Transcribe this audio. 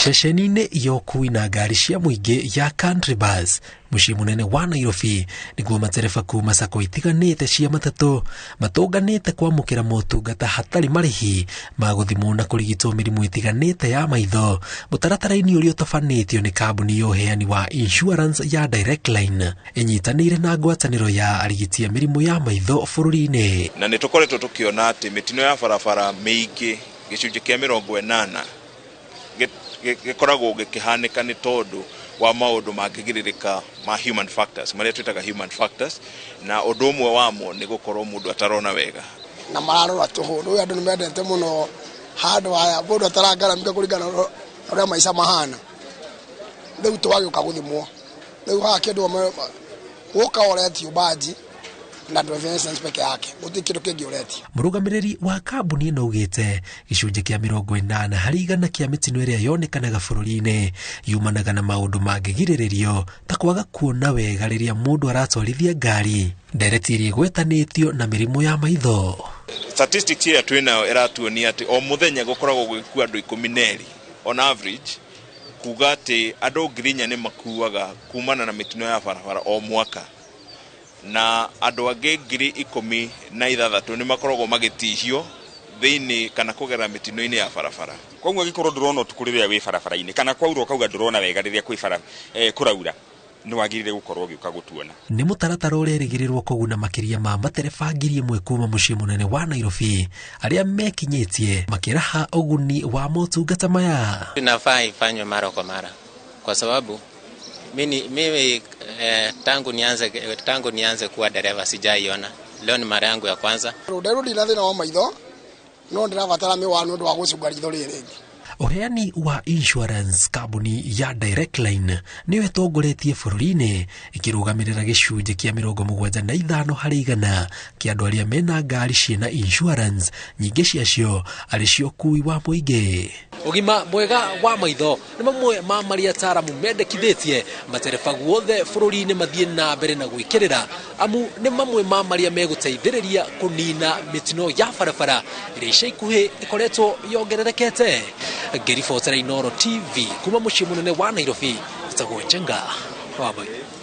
Ceceni-inĩ ya ũkuui na ngari cia mũingĩ ya Country Bus mũciĩ mũnene wa Nairobi nĩguo matereba kuma sako itiganĩte cia matatũ matũnganĩte kwamũkĩra motungata hatarĩ marĩhi ma gũthimwo na kũrigitwo mĩrimũ itiganĩte ya maitho mũtaratara-inĩ ũrĩa ũtabanĩtio nĩ kambuni ya ũheani wa insurance ya Direct Line ĩnyitanĩire na ngwatanĩro ya arigiti a mĩrimũ ya maitho bũrũri-inĩ. Na nĩtũkoretwo tũkĩona atĩ mĩtino ya barabara mĩingĩ gĩcunjĩ kĩa 80 gĩkoragwo gĩkĩhanĩka nĩ tondũ wa maũndũ mangĩgirĩrĩka ma human factors marĩa twĩtaga human factors, na ũndũ ũmwe wamo nĩ gũkorwo mũndũ atarona wega na mararora tũhũ andũ nĩ mendete mũno handũ haya mũndũ atarangaramika kũringana na ũrĩa maica mahana. Rĩu twagĩũka gũthimwo rĩu haha kĩndũ gũka ũretio baji na driving license peke yake gũtirĩ kĩndũ kĩngĩ ũretio. Mũrũgamĩrĩri wa kambuni ĩno augĩte gĩcunjĩ kĩa 80 harĩ 100 kĩa mĩtino ĩrĩa yonekanaga bũrũri-inĩ yumanaga na maũndũ mangĩgirĩrĩrio ta kwaga kuona wega rĩrĩa mũndũ aratwarithia ngari, ndereti iria igwetanĩtio na mĩrimũ ya maitho. Statistics ĩrĩa twĩnayo ĩratuonia atĩ o mũthenya gũkoragwo gũgĩkua andũ 12 on average, kuga atĩ andũ 4,000 nĩ makuaga kumana na mĩtino ya barabara o mwaka, na andũ angĩ 16,000 nĩ makoragwo magĩtihio thĩinĩ kana kũgera mĩtino-inĩ ya barabara. Koguo gĩkorwo ndũrona ũtukũ rĩrĩa wĩ barabara-inĩ kana kwaura ũkauga ndũrona wega rĩrĩa kũraura nĩ wagĩrĩire gũkorwo ũgĩũka gũtuona. Nĩ mũtaratara ũrĩa erĩgĩrĩrwo kũguna makĩria ma matereba 1,000 kuma mũciĩ mũnene wa Nairobi arĩa mekinyĩtie makĩraha ũguni wa motungata maya. Tunafaa ifanywe mara kwa mara kwa sababu mimi tangu nianze kuwa dereva sijaiona. Leo ni mara yangu ya kwanza. Nderudi na thina wa maitho no ndirabatara miwano ndo wa gũcunga ritho rĩrĩ. Ũheani wa insurance kambuni ya Direct Line nĩwe tongoretie bũrũri-inĩ ĩkĩrũgamĩrĩra gĩcunjĩ kĩa 75 harĩ 100 kĩa andũ arĩa mena ngari ciĩna insurance, nyingĩ ciacio arĩ cio ũkuui wa mũingĩ. Ũgima mwega wa maitho nĩ mamwe ma marĩa ataaramu mendekithĩtie matereba guothe bũrũri-inĩ mathiĩ na mbere na gwĩkĩrĩra, amu nĩ mamwe ma marĩa megũteithĩrĩria kũnina mĩtino ya barabara ĩrĩa ica ikuhĩ ĩkoretwo yongererekete. Ngĩribotera Inooro TV kuma mũciĩ mũnene wa Nairobi, njĩtagwo Njenga wa Maitho.